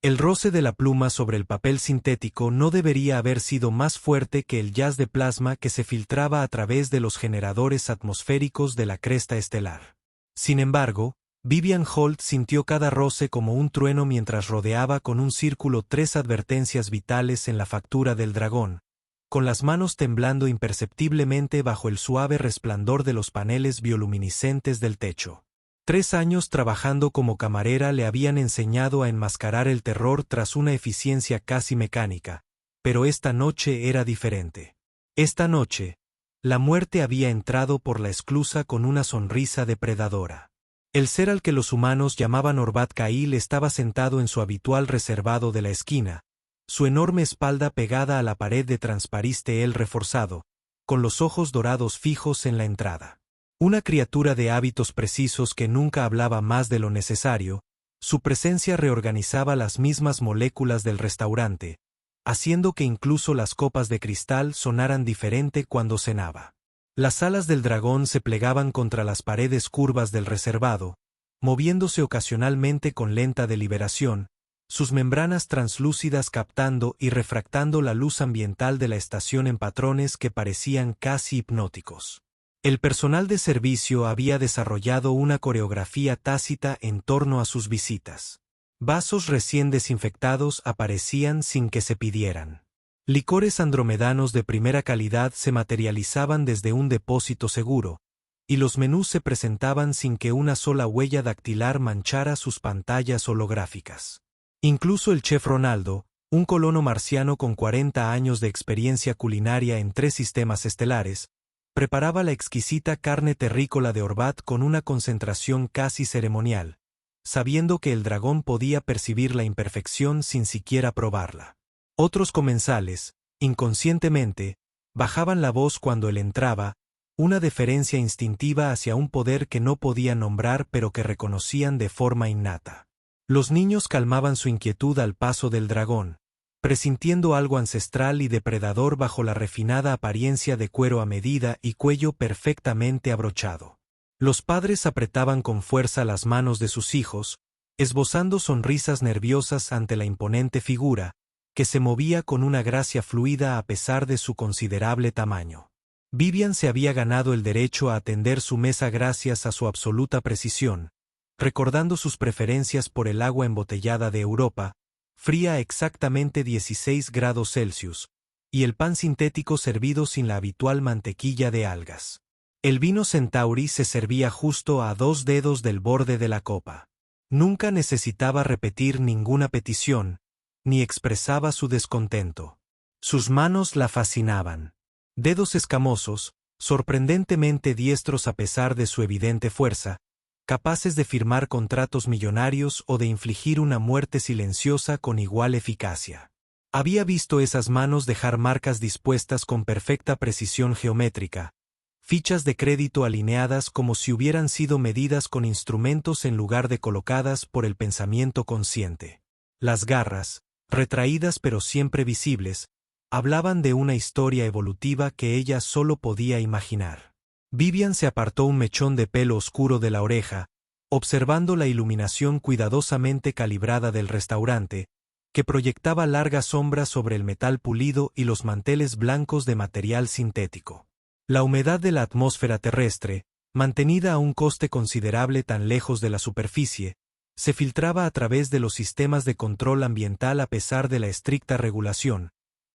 El roce de la pluma sobre el papel sintético no debería haber sido más fuerte que el haz de plasma que se filtraba a través de los generadores atmosféricos de la cresta estelar. Sin embargo, Vivian Holt sintió cada roce como un trueno mientras rodeaba con un círculo 3 advertencias vitales en la factura del dragón, con las manos temblando imperceptiblemente bajo el suave resplandor de los paneles bioluminiscentes del techo. 3 años trabajando como camarera le habían enseñado a enmascarar el terror tras una eficiencia casi mecánica, pero esta noche era diferente. Esta noche, la muerte había entrado por la esclusa con una sonrisa depredadora. El ser al que los humanos llamaban Orbat Kail estaba sentado en su habitual reservado de la esquina, su enorme espalda pegada a la pared de transpariste reforzado, con los ojos dorados fijos en la entrada. Una criatura de hábitos precisos que nunca hablaba más de lo necesario, su presencia reorganizaba las mismas moléculas del restaurante, haciendo que incluso las copas de cristal sonaran diferente cuando cenaba. Las alas del dragón se plegaban contra las paredes curvas del reservado, moviéndose ocasionalmente con lenta deliberación, sus membranas translúcidas captando y refractando la luz ambiental de la estación en patrones que parecían casi hipnóticos. El personal de servicio había desarrollado una coreografía tácita en torno a sus visitas. Vasos recién desinfectados aparecían sin que se pidieran. Licores andromedanos de primera calidad se materializaban desde un depósito seguro, y los menús se presentaban sin que una sola huella dactilar manchara sus pantallas holográficas. Incluso el chef Ronaldo, un colono marciano con 40 años de experiencia culinaria en 3 sistemas estelares, preparaba la exquisita carne terrícola de Orbat con una concentración casi ceremonial, sabiendo que el dragón podía percibir la imperfección sin siquiera probarla. Otros comensales, inconscientemente, bajaban la voz cuando él entraba, una deferencia instintiva hacia un poder que no podían nombrar pero que reconocían de forma innata. Los niños calmaban su inquietud al paso del dragón, presintiendo algo ancestral y depredador bajo la refinada apariencia de cuero a medida y cuello perfectamente abrochado. Los padres apretaban con fuerza las manos de sus hijos, esbozando sonrisas nerviosas ante la imponente figura, que se movía con una gracia fluida a pesar de su considerable tamaño. Vivian se había ganado el derecho a atender su mesa gracias a su absoluta precisión, recordando sus preferencias por el agua embotellada de Europa, fría a exactamente 16 grados Celsius, y el pan sintético servido sin la habitual mantequilla de algas. El vino Centauri se servía justo a 2 dedos del borde de la copa. Nunca necesitaba repetir ninguna petición, ni expresaba su descontento. Sus manos la fascinaban. Dedos escamosos, sorprendentemente diestros a pesar de su evidente fuerza, capaces de firmar contratos millonarios o de infligir una muerte silenciosa con igual eficacia. Había visto esas manos dejar marcas dispuestas con perfecta precisión geométrica, fichas de crédito alineadas como si hubieran sido medidas con instrumentos en lugar de colocadas por el pensamiento consciente. Las garras, retraídas pero siempre visibles, hablaban de una historia evolutiva que ella solo podía imaginar. Vivian se apartó un mechón de pelo oscuro de la oreja, observando la iluminación cuidadosamente calibrada del restaurante, que proyectaba largas sombras sobre el metal pulido y los manteles blancos de material sintético. La humedad de la atmósfera terrestre, mantenida a un coste considerable tan lejos de la superficie, se filtraba a través de los sistemas de control ambiental a pesar de la estricta regulación,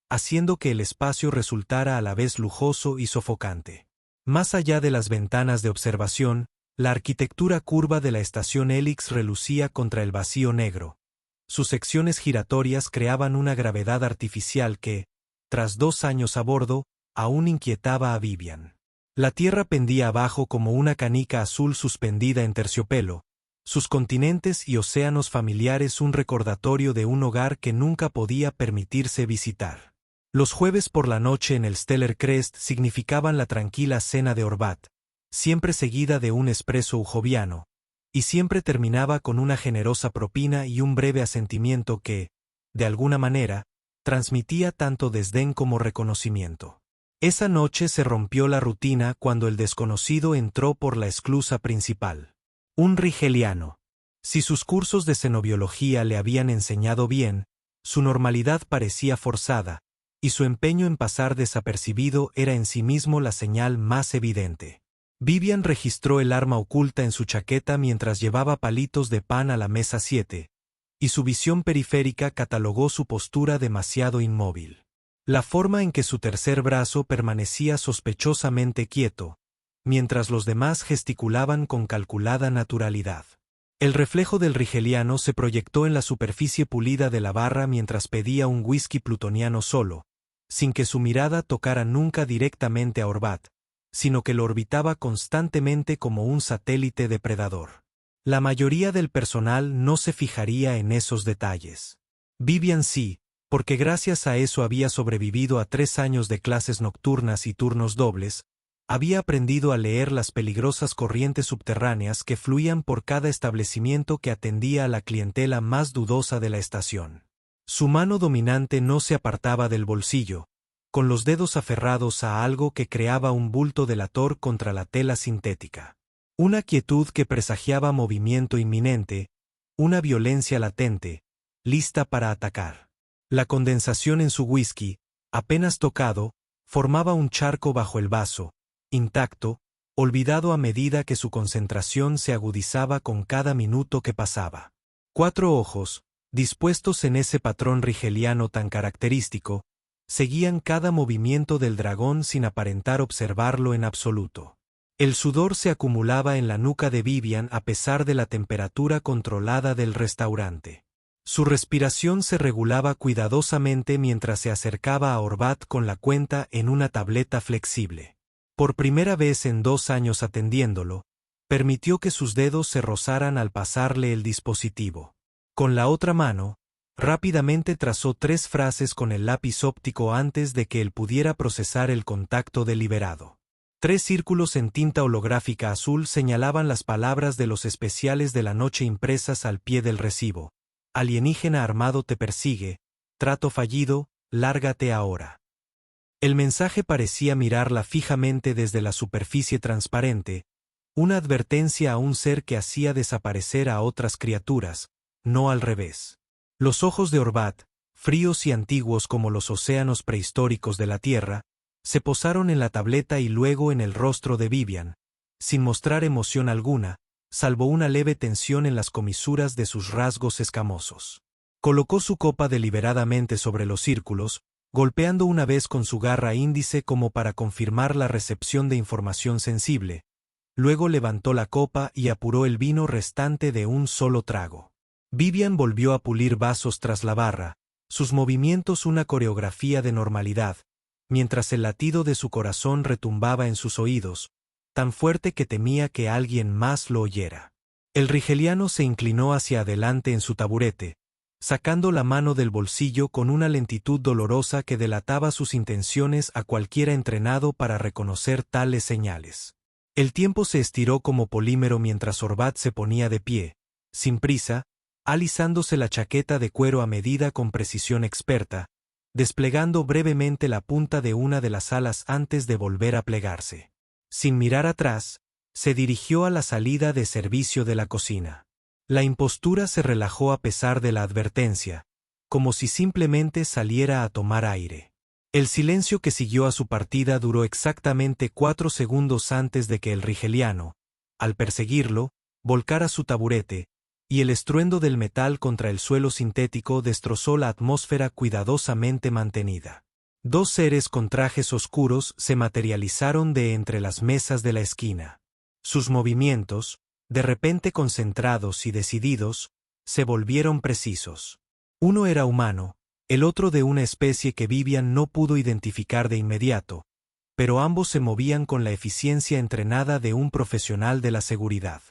haciendo que el espacio resultara a la vez lujoso y sofocante. Más allá de las ventanas de observación, la arquitectura curva de la estación Helix relucía contra el vacío negro. Sus secciones giratorias creaban una gravedad artificial que, tras 2 años a bordo, aún inquietaba a Vivian. La Tierra pendía abajo como una canica azul suspendida en terciopelo, sus continentes y océanos familiares un recordatorio de un hogar que nunca podía permitirse visitar. Los jueves por la noche en el Stellar Crest significaban la tranquila cena de Orbat, siempre seguida de un espresso ujoviano, y siempre terminaba con una generosa propina y un breve asentimiento que, de alguna manera, transmitía tanto desdén como reconocimiento. Esa noche se rompió la rutina cuando el desconocido entró por la esclusa principal. Un rigeliano. Si sus cursos de xenobiología le habían enseñado bien, su normalidad parecía forzada, y su empeño en pasar desapercibido era en sí mismo la señal más evidente. Vivian registró el arma oculta en su chaqueta mientras llevaba palitos de pan a la mesa 7, y su visión periférica catalogó su postura demasiado inmóvil. La forma en que su tercer brazo permanecía sospechosamente quieto, mientras los demás gesticulaban con calculada naturalidad. El reflejo del rigeliano se proyectó en la superficie pulida de la barra mientras pedía un whisky plutoniano solo, sin que su mirada tocara nunca directamente a Orbat, sino que lo orbitaba constantemente como un satélite depredador. La mayoría del personal no se fijaría en esos detalles. Vivian sí, porque gracias a eso había sobrevivido a 3 años de clases nocturnas y turnos dobles, había aprendido a leer las peligrosas corrientes subterráneas que fluían por cada establecimiento que atendía a la clientela más dudosa de la estación. Su mano dominante no se apartaba del bolsillo, con los dedos aferrados a algo que creaba un bulto delator contra la tela sintética. Una quietud que presagiaba movimiento inminente, una violencia latente, lista para atacar. La condensación en su whisky, apenas tocado, formaba un charco bajo el vaso, intacto, olvidado a medida que su concentración se agudizaba con cada minuto que pasaba. 4 ojos, dispuestos en ese patrón rigeliano tan característico, seguían cada movimiento del dragón sin aparentar observarlo en absoluto. El sudor se acumulaba en la nuca de Vivian a pesar de la temperatura controlada del restaurante. Su respiración se regulaba cuidadosamente mientras se acercaba a Orbat con la cuenta en una tableta flexible. Por primera vez en 2 años atendiéndolo, permitió que sus dedos se rozaran al pasarle el dispositivo. Con la otra mano, rápidamente trazó 3 frases con el lápiz óptico antes de que él pudiera procesar el contacto deliberado. 3 círculos en tinta holográfica azul señalaban las palabras de los especiales de la noche impresas al pie del recibo. Alienígena armado te persigue, trato fallido, lárgate ahora. El mensaje parecía mirarla fijamente desde la superficie transparente, una advertencia a un ser que hacía desaparecer a otras criaturas, no al revés. Los ojos de Orbat, fríos y antiguos como los océanos prehistóricos de la Tierra, se posaron en la tableta y luego en el rostro de Vivian, sin mostrar emoción alguna, salvo una leve tensión en las comisuras de sus rasgos escamosos. Colocó su copa deliberadamente sobre los círculos, golpeando una vez con su garra índice como para confirmar la recepción de información sensible. Luego levantó la copa y apuró el vino restante de un solo trago. Vivian volvió a pulir vasos tras la barra, sus movimientos una coreografía de normalidad, mientras el latido de su corazón retumbaba en sus oídos, tan fuerte que temía que alguien más lo oyera. El rigeliano se inclinó hacia adelante en su taburete, sacando la mano del bolsillo con una lentitud dolorosa que delataba sus intenciones a cualquiera entrenado para reconocer tales señales. El tiempo se estiró como polímero mientras Orbat se ponía de pie, sin prisa, alisándose la chaqueta de cuero a medida con precisión experta, desplegando brevemente la punta de una de las alas antes de volver a plegarse. Sin mirar atrás, se dirigió a la salida de servicio de la cocina. La impostura se relajó a pesar de la advertencia, como si simplemente saliera a tomar aire. El silencio que siguió a su partida duró exactamente 4 segundos antes de que el rigeliano, al perseguirlo, volcara su taburete, y el estruendo del metal contra el suelo sintético destrozó la atmósfera cuidadosamente mantenida. 2 seres con trajes oscuros se materializaron de entre las mesas de la esquina. Sus movimientos, de repente concentrados y decididos, se volvieron precisos. Uno era humano, el otro de una especie que Vivian no pudo identificar de inmediato, pero ambos se movían con la eficiencia entrenada de un profesional de la seguridad.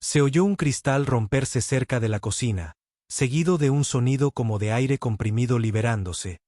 Se oyó un cristal romperse cerca de la cocina, seguido de un sonido como de aire comprimido liberándose,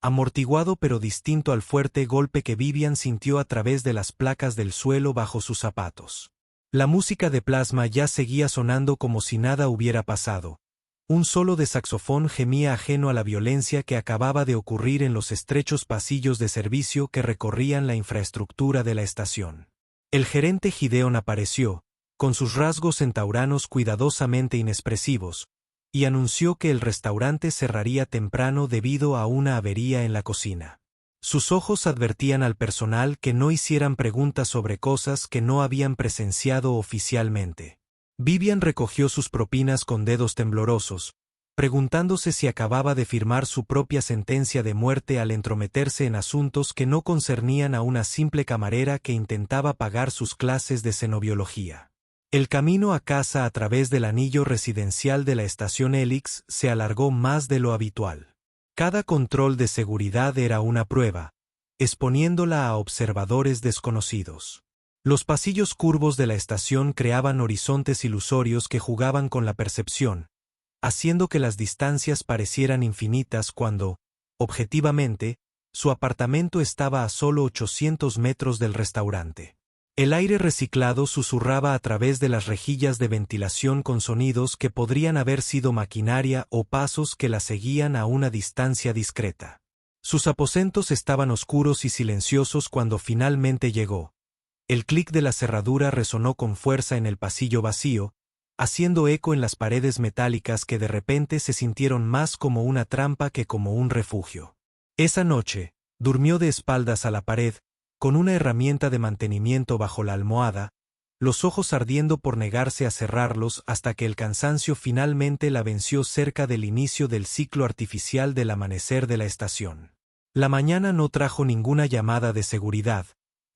amortiguado pero distinto al fuerte golpe que Vivian sintió a través de las placas del suelo bajo sus zapatos. La música de plasma ya seguía sonando como si nada hubiera pasado. Un solo de saxofón gemía ajeno a la violencia que acababa de ocurrir en los estrechos pasillos de servicio que recorrían la infraestructura de la estación. El gerente Gideon apareció, con sus rasgos centauranos cuidadosamente inexpresivos, y anunció que el restaurante cerraría temprano debido a una avería en la cocina. Sus ojos advertían al personal que no hicieran preguntas sobre cosas que no habían presenciado oficialmente. Vivian recogió sus propinas con dedos temblorosos, preguntándose si acababa de firmar su propia sentencia de muerte al entrometerse en asuntos que no concernían a una simple camarera que intentaba pagar sus clases de cenobiología. El camino a casa a través del anillo residencial de la estación Helix se alargó más de lo habitual. Cada control de seguridad era una prueba, exponiéndola a observadores desconocidos. Los pasillos curvos de la estación creaban horizontes ilusorios que jugaban con la percepción, haciendo que las distancias parecieran infinitas cuando, objetivamente, su apartamento estaba a solo 800 metros del restaurante. El aire reciclado susurraba a través de las rejillas de ventilación con sonidos que podrían haber sido maquinaria o pasos que la seguían a una distancia discreta. Sus aposentos estaban oscuros y silenciosos cuando finalmente llegó. El clic de la cerradura resonó con fuerza en el pasillo vacío, haciendo eco en las paredes metálicas que de repente se sintieron más como una trampa que como un refugio. Esa noche, durmió de espaldas a la pared, con una herramienta de mantenimiento bajo la almohada, los ojos ardiendo por negarse a cerrarlos hasta que el cansancio finalmente la venció cerca del inicio del ciclo artificial del amanecer de la estación. La mañana no trajo ninguna llamada de seguridad,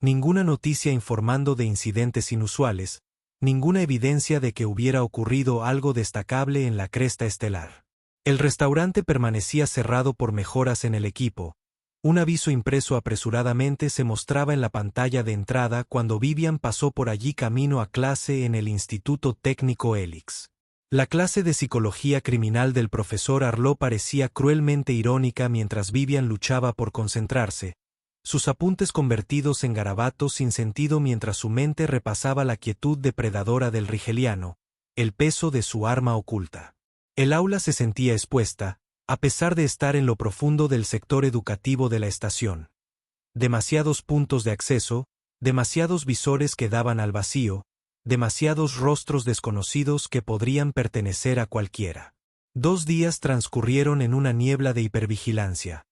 ninguna noticia informando de incidentes inusuales, ninguna evidencia de que hubiera ocurrido algo destacable en la cresta estelar. El restaurante permanecía cerrado por mejoras en el equipo. Un aviso impreso apresuradamente se mostraba en la pantalla de entrada cuando Vivian pasó por allí camino a clase en el Instituto Técnico Helix. La clase de psicología criminal del profesor Arlo parecía cruelmente irónica mientras Vivian luchaba por concentrarse, sus apuntes convertidos en garabatos sin sentido mientras su mente repasaba la quietud depredadora del rigeliano, el peso de su arma oculta. El aula se sentía expuesta, a pesar de estar en lo profundo del sector educativo de la estación. Demasiados puntos de acceso, demasiados visores que daban al vacío, demasiados rostros desconocidos que podrían pertenecer a cualquiera. 2 días transcurrieron en una niebla de hipervigilancia.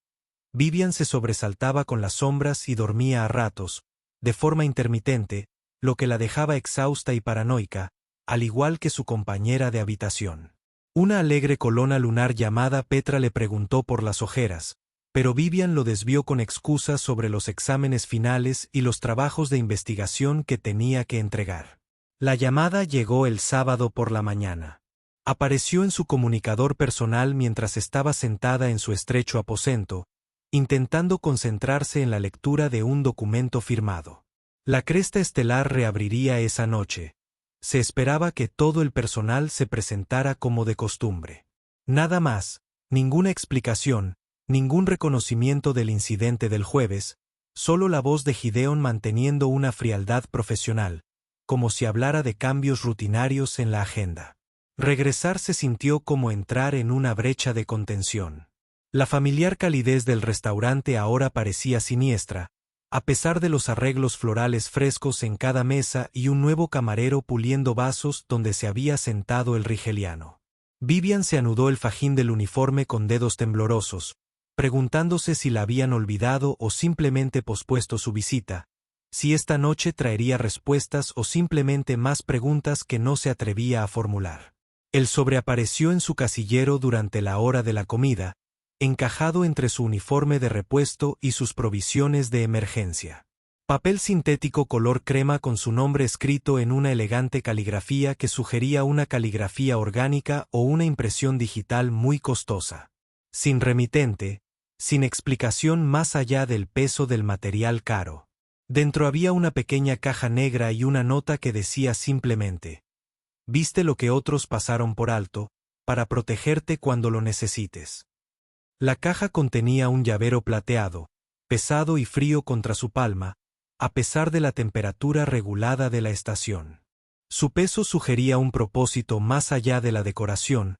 Vivian se sobresaltaba con las sombras y dormía a ratos, de forma intermitente, lo que la dejaba exhausta y paranoica, al igual que su compañera de habitación. Una alegre colona lunar llamada Petra le preguntó por las ojeras, pero Vivian lo desvió con excusas sobre los exámenes finales y los trabajos de investigación que tenía que entregar. La llamada llegó el sábado por la mañana. Apareció en su comunicador personal mientras estaba sentada en su estrecho aposento, intentando concentrarse en la lectura de un documento firmado. La cresta estelar reabriría esa noche. Se esperaba que todo el personal se presentara como de costumbre. Nada más, ninguna explicación, ningún reconocimiento del incidente del jueves, solo la voz de Gideon manteniendo una frialdad profesional, como si hablara de cambios rutinarios en la agenda. Regresar se sintió como entrar en una brecha de contención. La familiar calidez del restaurante ahora parecía siniestra, a pesar de los arreglos florales frescos en cada mesa y un nuevo camarero puliendo vasos donde se había sentado el rigeliano. Vivian se anudó el fajín del uniforme con dedos temblorosos, preguntándose si la habían olvidado o simplemente pospuesto su visita, si esta noche traería respuestas o simplemente más preguntas que no se atrevía a formular. El sobre apareció en su casillero durante la hora de la comida, encajado entre su uniforme de repuesto y sus provisiones de emergencia. Papel sintético color crema con su nombre escrito en una elegante caligrafía que sugería una caligrafía orgánica o una impresión digital muy costosa. Sin remitente, sin explicación más allá del peso del material caro. Dentro había una pequeña caja negra y una nota que decía simplemente: «Viste lo que otros pasaron por alto, para protegerte cuando lo necesites». La caja contenía un llavero plateado, pesado y frío contra su palma, a pesar de la temperatura regulada de la estación. Su peso sugería un propósito más allá de la decoración,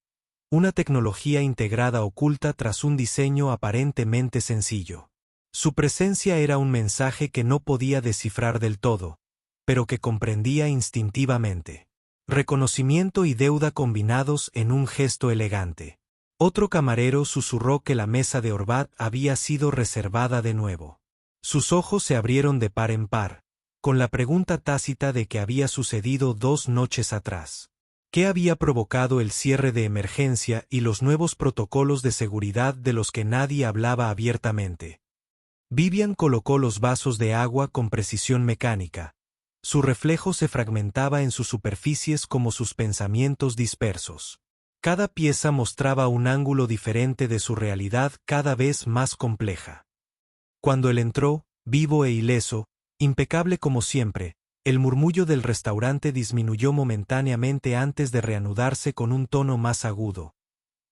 una tecnología integrada oculta tras un diseño aparentemente sencillo. Su presencia era un mensaje que no podía descifrar del todo, pero que comprendía instintivamente. Reconocimiento y deuda combinados en un gesto elegante. Otro camarero susurró que la mesa de Orbat había sido reservada de nuevo. Sus ojos se abrieron de par en par, con la pregunta tácita de qué había sucedido 2 noches atrás. ¿Qué había provocado el cierre de emergencia y los nuevos protocolos de seguridad de los que nadie hablaba abiertamente? Vivian colocó los vasos de agua con precisión mecánica. Su reflejo se fragmentaba en sus superficies como sus pensamientos dispersos. Cada pieza mostraba un ángulo diferente de su realidad cada vez más compleja. Cuando él entró, vivo e ileso, impecable como siempre, el murmullo del restaurante disminuyó momentáneamente antes de reanudarse con un tono más agudo.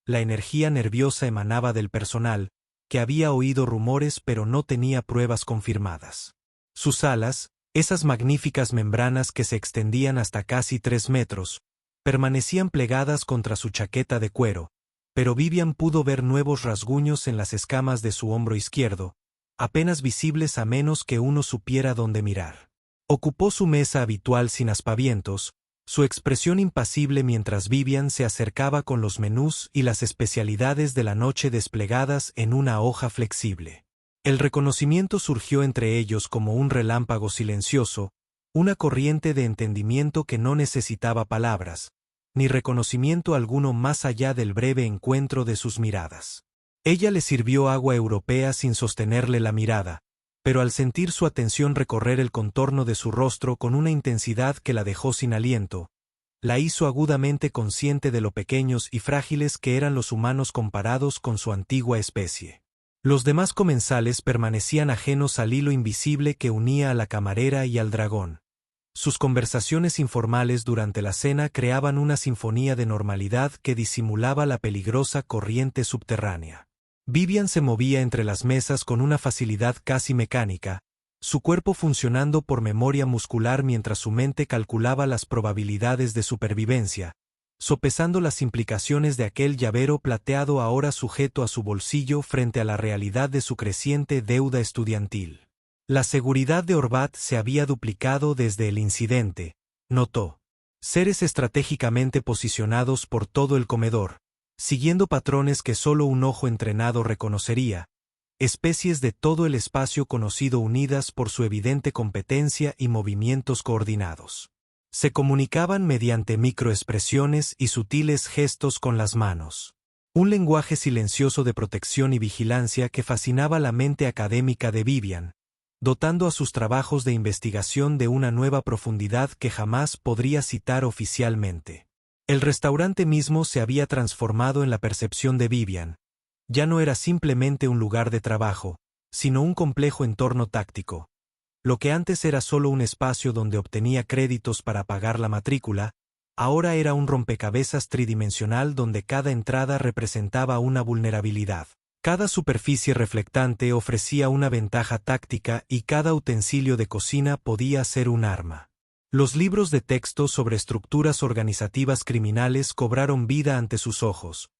La energía nerviosa emanaba del personal, que había oído rumores pero no tenía pruebas confirmadas. Sus alas, esas magníficas membranas que se extendían hasta casi 3 metros, permanecían plegadas contra su chaqueta de cuero, pero Vivian pudo ver nuevos rasguños en las escamas de su hombro izquierdo, apenas visibles a menos que uno supiera dónde mirar. Ocupó su mesa habitual sin aspavientos, su expresión impasible mientras Vivian se acercaba con los menús y las especialidades de la noche desplegadas en una hoja flexible. El reconocimiento surgió entre ellos como un relámpago silencioso, una corriente de entendimiento que no necesitaba palabras, ni reconocimiento alguno más allá del breve encuentro de sus miradas. Ella le sirvió agua europea sin sostenerle la mirada, pero al sentir su atención recorrer el contorno de su rostro con una intensidad que la dejó sin aliento, la hizo agudamente consciente de lo pequeños y frágiles que eran los humanos comparados con su antigua especie. Los demás comensales permanecían ajenos al hilo invisible que unía a la camarera y al dragón. Sus conversaciones informales durante la cena creaban una sinfonía de normalidad que disimulaba la peligrosa corriente subterránea. Vivian se movía entre las mesas con una facilidad casi mecánica, su cuerpo funcionando por memoria muscular mientras su mente calculaba las probabilidades de supervivencia, sopesando las implicaciones de aquel llavero plateado ahora sujeto a su bolsillo frente a la realidad de su creciente deuda estudiantil. La seguridad de Orbat se había duplicado desde el incidente, notó. Seres estratégicamente posicionados por todo el comedor, siguiendo patrones que solo un ojo entrenado reconocería, especies de todo el espacio conocido unidas por su evidente competencia y movimientos coordinados. Se comunicaban mediante microexpresiones y sutiles gestos con las manos. Un lenguaje silencioso de protección y vigilancia que fascinaba la mente académica de Vivian, dotando a sus trabajos de investigación de una nueva profundidad que jamás podría citar oficialmente. El restaurante mismo se había transformado en la percepción de Vivian. Ya no era simplemente un lugar de trabajo, sino un complejo entorno táctico. Lo que antes era solo un espacio donde obtenía créditos para pagar la matrícula, ahora era un rompecabezas tridimensional donde cada entrada representaba una vulnerabilidad. Cada superficie reflectante ofrecía una ventaja táctica y cada utensilio de cocina podía ser un arma. Los libros de texto sobre estructuras organizativas criminales cobraron vida ante sus ojos.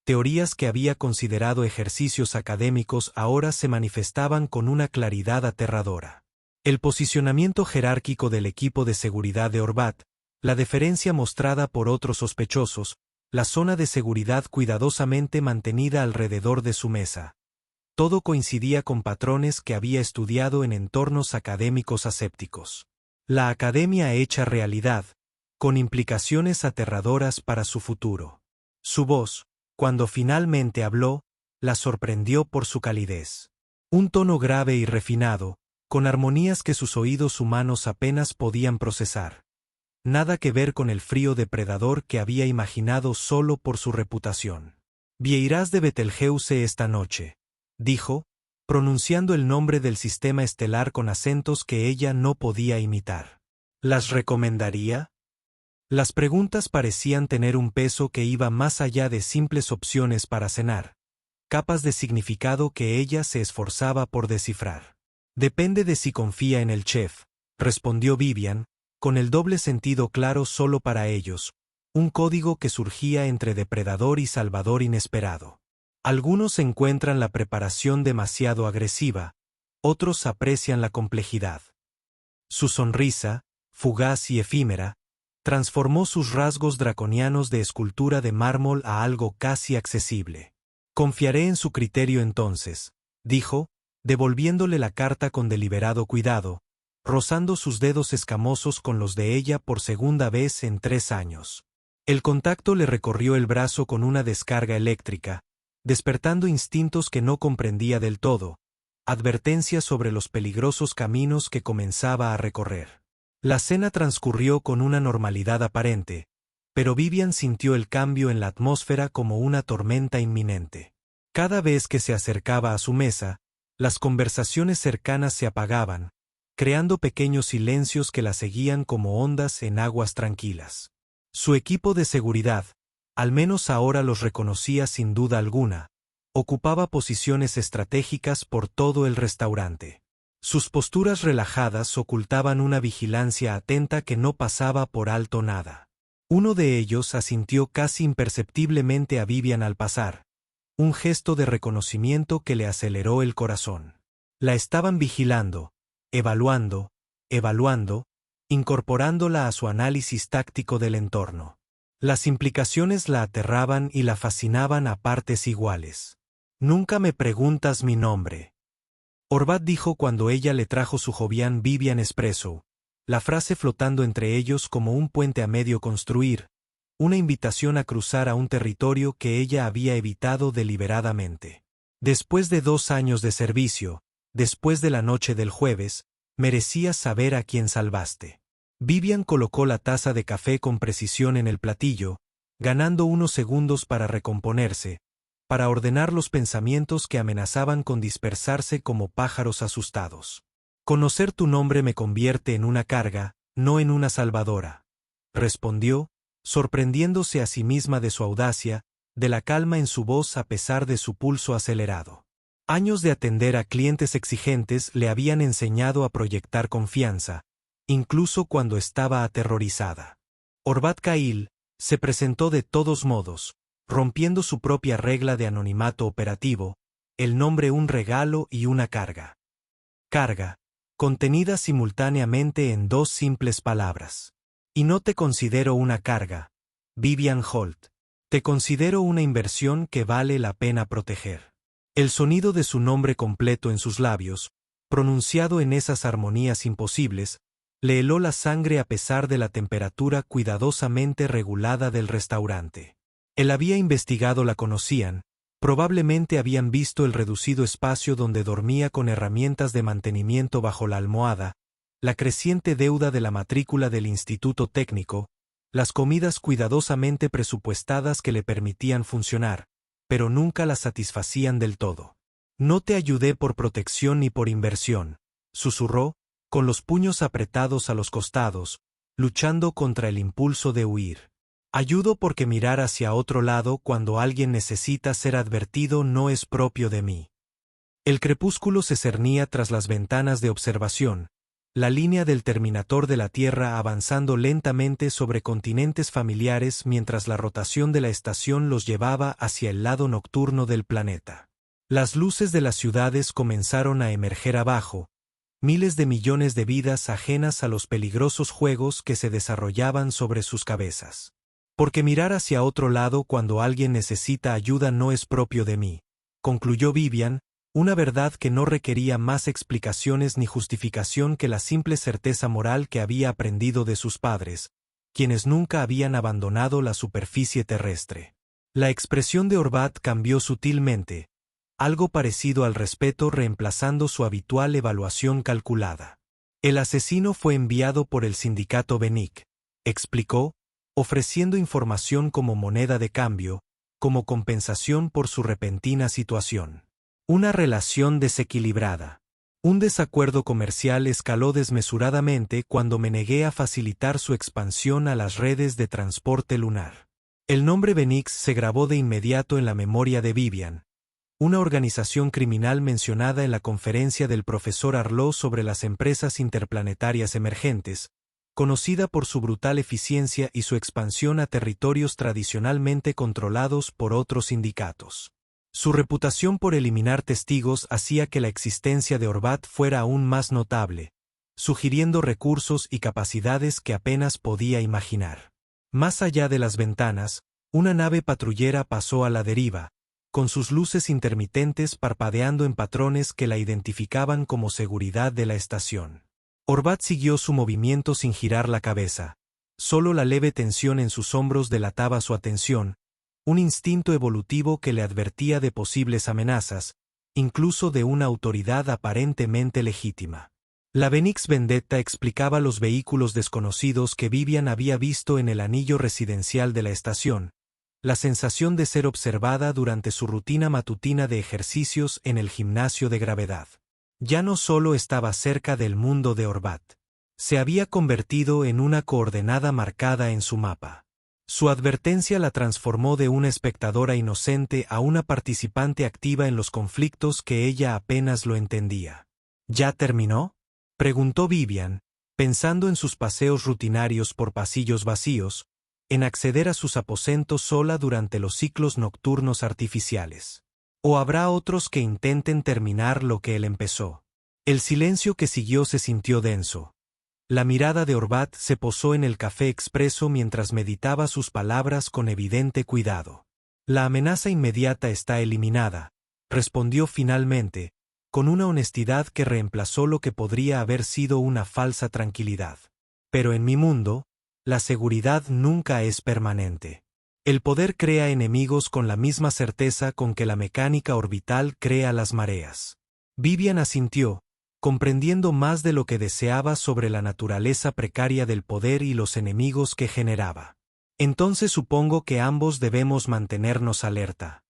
Teorías que había considerado ejercicios académicos ahora se manifestaban con una claridad aterradora. El posicionamiento jerárquico del equipo de seguridad de Orbat, la deferencia mostrada por otros sospechosos, la zona de seguridad cuidadosamente mantenida alrededor de su mesa. Todo coincidía con patrones que había estudiado en entornos académicos asépticos. La academia hecha realidad, con implicaciones aterradoras para su futuro. Su voz, cuando finalmente habló, la sorprendió por su calidez. Un tono grave y refinado, con armonías que sus oídos humanos apenas podían procesar. Nada que ver con el frío depredador que había imaginado solo por su reputación. «Vieirás de Betelgeuse esta noche», dijo, pronunciando el nombre del sistema estelar con acentos que ella no podía imitar. ¿Las recomendaría? Las preguntas parecían tener un peso que iba más allá de simples opciones para cenar, capas de significado que ella se esforzaba por descifrar. «Depende de si confía en el chef», respondió Vivian, con el doble sentido claro solo para ellos, un código que surgía entre depredador y salvador inesperado. Algunos encuentran la preparación demasiado agresiva, otros aprecian la complejidad. Su sonrisa, fugaz y efímera, transformó sus rasgos draconianos de escultura de mármol a algo casi accesible. Confiaré en su criterio entonces, dijo, devolviéndole la carta con deliberado cuidado, rozando sus dedos escamosos con los de ella por segunda vez en 3 años. El contacto le recorrió el brazo con una descarga eléctrica, despertando instintos que no comprendía del todo, advertencias sobre los peligrosos caminos que comenzaba a recorrer. La cena transcurrió con una normalidad aparente, pero Vivian sintió el cambio en la atmósfera como una tormenta inminente. Cada vez que se acercaba a su mesa, las conversaciones cercanas se apagaban, creando pequeños silencios que la seguían como ondas en aguas tranquilas. Su equipo de seguridad, al menos ahora los reconocía sin duda alguna, ocupaba posiciones estratégicas por todo el restaurante. Sus posturas relajadas ocultaban una vigilancia atenta que no pasaba por alto nada. Uno de ellos asintió casi imperceptiblemente a Vivian al pasar, un gesto de reconocimiento que le aceleró el corazón. La estaban vigilando, evaluando, incorporándola a su análisis táctico del entorno. Las implicaciones la aterraban y la fascinaban a partes iguales. «Nunca me preguntas mi nombre», Horvath dijo cuando ella le trajo su jovial Vivian Espresso, la frase flotando entre ellos como un puente a medio construir, una invitación a cruzar a un territorio que ella había evitado deliberadamente. Después de 2 años de servicio, después de la noche del jueves, merecías saber a quién salvaste. Vivian colocó la taza de café con precisión en el platillo, ganando unos segundos para recomponerse, para ordenar los pensamientos que amenazaban con dispersarse como pájaros asustados. «Conocer tu nombre me convierte en una carga, no en una salvadora», respondió, sorprendiéndose a sí misma de su audacia, de la calma en su voz a pesar de su pulso acelerado. Años de atender a clientes exigentes le habían enseñado a proyectar confianza, incluso cuando estaba aterrorizada. Horvath Cahill se presentó de todos modos, rompiendo su propia regla de anonimato operativo, el nombre un regalo y una carga. Carga, contenida simultáneamente en 2 simples palabras. Y no te considero una carga, Vivian Holt. Te considero una inversión que vale la pena proteger. El sonido de su nombre completo en sus labios, pronunciado en esas armonías imposibles, le heló la sangre a pesar de la temperatura cuidadosamente regulada del restaurante. Él había investigado, la conocían, probablemente habían visto el reducido espacio donde dormía con herramientas de mantenimiento bajo la almohada, la creciente deuda de la matrícula del instituto técnico, las comidas cuidadosamente presupuestadas que le permitían funcionar, pero nunca la satisfacían del todo. «No te ayudé por protección ni por inversión», susurró, con los puños apretados a los costados, luchando contra el impulso de huir. «Ayudo porque mirar hacia otro lado cuando alguien necesita ser advertido no es propio de mí». El crepúsculo se cernía tras las ventanas de observación, la línea del terminator de la Tierra avanzando lentamente sobre continentes familiares mientras la rotación de la estación los llevaba hacia el lado nocturno del planeta. Las luces de las ciudades comenzaron a emerger abajo, miles de millones de vidas ajenas a los peligrosos juegos que se desarrollaban sobre sus cabezas. «Porque mirar hacia otro lado cuando alguien necesita ayuda no es propio de mí», concluyó Vivian, una verdad que no requería más explicaciones ni justificación que la simple certeza moral que había aprendido de sus padres, quienes nunca habían abandonado la superficie terrestre. La expresión de Horvath cambió sutilmente, algo parecido al respeto reemplazando su habitual evaluación calculada. «El asesino fue enviado por el sindicato Benic», explicó, ofreciendo información como moneda de cambio, como compensación por su repentina situación. Una relación desequilibrada. Un desacuerdo comercial escaló desmesuradamente cuando me negué a facilitar su expansión a las redes de transporte lunar. El nombre Benix se grabó de inmediato en la memoria de Vivian, una organización criminal mencionada en la conferencia del profesor Arlo sobre las empresas interplanetarias emergentes, conocida por su brutal eficiencia y su expansión a territorios tradicionalmente controlados por otros sindicatos. Su reputación por eliminar testigos hacía que la existencia de Horvath fuera aún más notable, sugiriendo recursos y capacidades que apenas podía imaginar. Más allá de las ventanas, una nave patrullera pasó a la deriva, con sus luces intermitentes parpadeando en patrones que la identificaban como seguridad de la estación. Orbat siguió su movimiento sin girar la cabeza. Solo la leve tensión en sus hombros delataba su atención, un instinto evolutivo que le advertía de posibles amenazas, incluso de una autoridad aparentemente legítima. La Benix Vendetta explicaba los vehículos desconocidos que Vivian había visto en el anillo residencial de la estación, la sensación de ser observada durante su rutina matutina de ejercicios en el gimnasio de gravedad. Ya no solo estaba cerca del mundo de Orbat, se había convertido en una coordenada marcada en su mapa. Su advertencia la transformó de una espectadora inocente a una participante activa en los conflictos que ella apenas lo entendía. ¿Ya terminó?, preguntó Vivian, pensando en sus paseos rutinarios por pasillos vacíos, en acceder a sus aposentos sola durante los ciclos nocturnos artificiales. ¿O habrá otros que intenten terminar lo que él empezó? El silencio que siguió se sintió denso. La mirada de Orbat se posó en el café expreso mientras meditaba sus palabras con evidente cuidado. La amenaza inmediata está eliminada, respondió finalmente, con una honestidad que reemplazó lo que podría haber sido una falsa tranquilidad. Pero en mi mundo, la seguridad nunca es permanente. El poder crea enemigos con la misma certeza con que la mecánica orbital crea las mareas. Vivian asintió, comprendiendo más de lo que deseaba sobre la naturaleza precaria del poder y los enemigos que generaba. Entonces supongo que ambos debemos mantenernos alerta,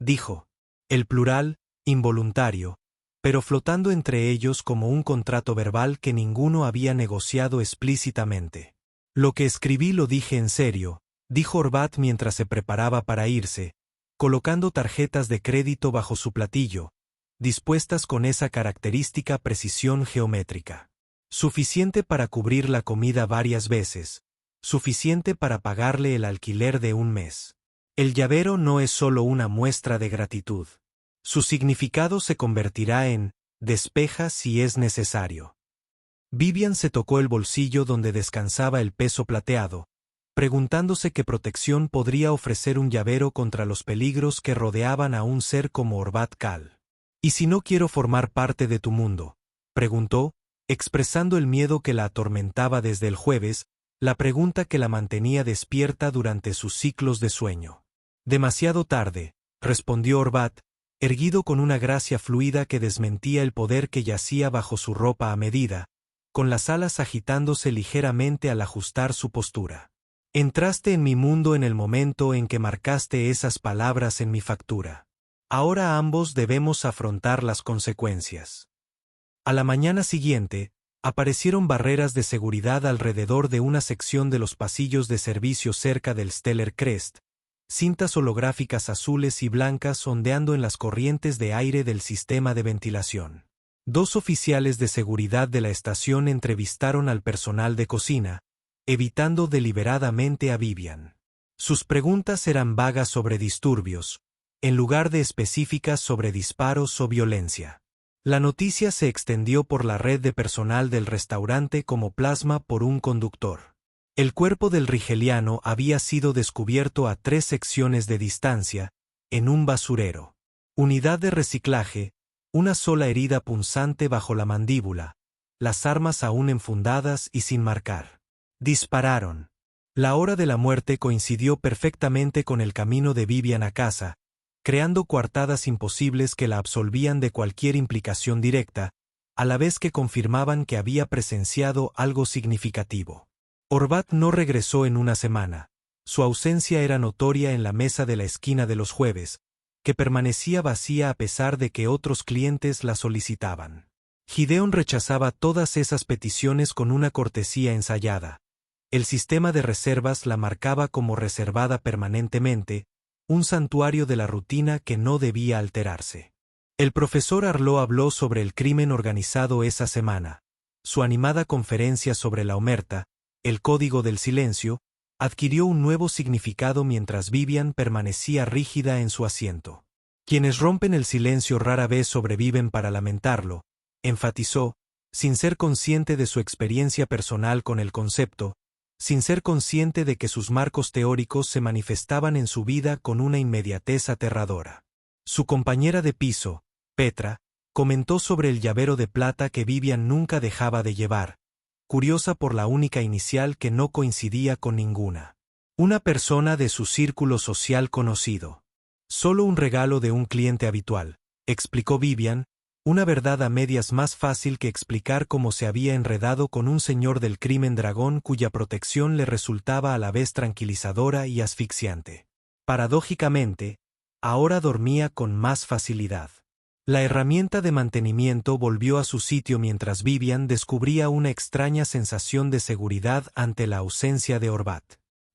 dijo. El plural, involuntario, pero flotando entre ellos como un contrato verbal que ninguno había negociado explícitamente. Lo que escribí lo dije en serio, dijo Orbat mientras se preparaba para irse, colocando tarjetas de crédito bajo su platillo, dispuestas con esa característica precisión geométrica. Suficiente para cubrir la comida varias veces, suficiente para pagarle el alquiler de un mes. El llavero no es solo una muestra de gratitud. Su significado se convertirá en despeja si es necesario. Vivian se tocó el bolsillo donde descansaba el peso plateado, preguntándose qué protección podría ofrecer un llavero contra los peligros que rodeaban a un ser como Orbat Kal. ¿Y si no quiero formar parte de tu mundo?, preguntó, expresando el miedo que la atormentaba desde el jueves, la pregunta que la mantenía despierta durante sus ciclos de sueño. Demasiado tarde, respondió Orbat, erguido con una gracia fluida que desmentía el poder que yacía bajo su ropa a medida, con las alas agitándose ligeramente al ajustar su postura. Entraste en mi mundo en el momento en que marcaste esas palabras en mi factura. Ahora ambos debemos afrontar las consecuencias. A la mañana siguiente, aparecieron barreras de seguridad alrededor de una sección de los pasillos de servicio cerca del Stellar Crest, cintas holográficas azules y blancas ondeando en las corrientes de aire del sistema de ventilación. 2 oficiales de seguridad de la estación entrevistaron al personal de cocina, evitando deliberadamente a Vivian. Sus preguntas eran vagas sobre disturbios, en lugar de específicas sobre disparos o violencia. La noticia se extendió por la red de personal del restaurante como plasma por un conductor. El cuerpo del rigeliano había sido descubierto a 3 secciones de distancia, en un basurero. Unidad de reciclaje, una sola herida punzante bajo la mandíbula, las armas aún enfundadas y sin marcar. Dispararon. La hora de la muerte coincidió perfectamente con el camino de Vivian a casa, creando coartadas imposibles que la absolvían de cualquier implicación directa, a la vez que confirmaban que había presenciado algo significativo. Orbat no regresó en una semana. Su ausencia era notoria en la mesa de la esquina de los jueves, que permanecía vacía a pesar de que otros clientes la solicitaban. Gideon rechazaba todas esas peticiones con una cortesía ensayada. El sistema de reservas la marcaba como reservada permanentemente, un santuario de la rutina que no debía alterarse. El profesor Arlo habló sobre el crimen organizado esa semana. Su animada conferencia sobre la omerta, el código del silencio, adquirió un nuevo significado mientras Vivian permanecía rígida en su asiento. Quienes rompen el silencio rara vez sobreviven para lamentarlo, enfatizó, sin ser consciente de su experiencia personal con el concepto, sin ser consciente de que sus marcos teóricos se manifestaban en su vida con una inmediatez aterradora. Su compañera de piso, Petra, comentó sobre el llavero de plata que Vivian nunca dejaba de llevar, curiosa por la única inicial que no coincidía con ninguna. Una persona de su círculo social conocido. Solo un regalo de un cliente habitual, explicó Vivian, una verdad a medias más fácil que explicar cómo se había enredado con un señor del crimen dragón cuya protección le resultaba a la vez tranquilizadora y asfixiante. Paradójicamente, ahora dormía con más facilidad. La herramienta de mantenimiento volvió a su sitio mientras Vivian descubría una extraña sensación de seguridad ante la ausencia de Orbat.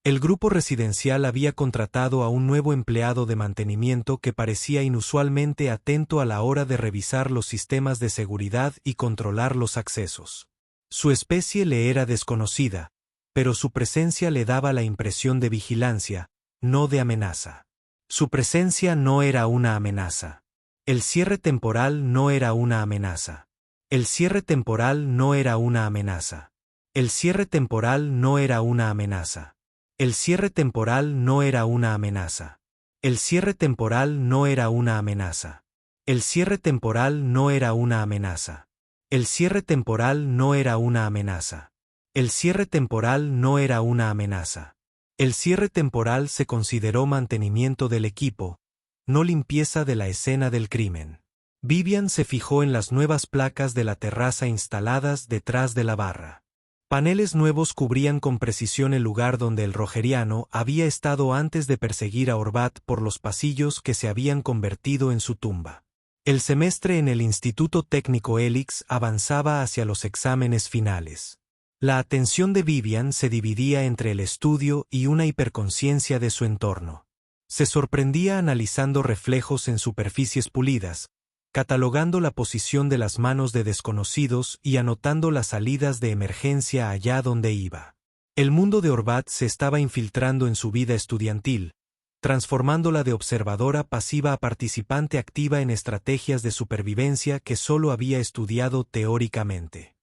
El grupo residencial había contratado a un nuevo empleado de mantenimiento que parecía inusualmente atento a la hora de revisar los sistemas de seguridad y controlar los accesos. Su especie le era desconocida, pero su presencia le daba la impresión de vigilancia, no de amenaza. Su presencia no era una amenaza. El cierre temporal no era una amenaza. El cierre temporal no era una amenaza. El cierre temporal no era una amenaza. El cierre temporal no era una amenaza. El cierre temporal no era una amenaza. El cierre temporal no era una amenaza. El cierre temporal no era una amenaza. El cierre temporal no era una amenaza. El cierre temporal se consideró mantenimiento del equipo, no limpieza de la escena del crimen. Vivian se fijó en las nuevas placas de la terraza instaladas detrás de la barra. Paneles nuevos cubrían con precisión el lugar donde el rogeriano había estado antes de perseguir a Orbat por los pasillos que se habían convertido en su tumba. El semestre en el Instituto Técnico Helix avanzaba hacia los exámenes finales. La atención de Vivian se dividía entre el estudio y una hiperconciencia de su entorno. Se sorprendía analizando reflejos en superficies pulidas, catalogando la posición de las manos de desconocidos y anotando las salidas de emergencia allá donde iba. El mundo de Orbat se estaba infiltrando en su vida estudiantil, transformándola de observadora pasiva a participante activa en estrategias de supervivencia que solo había estudiado teóricamente.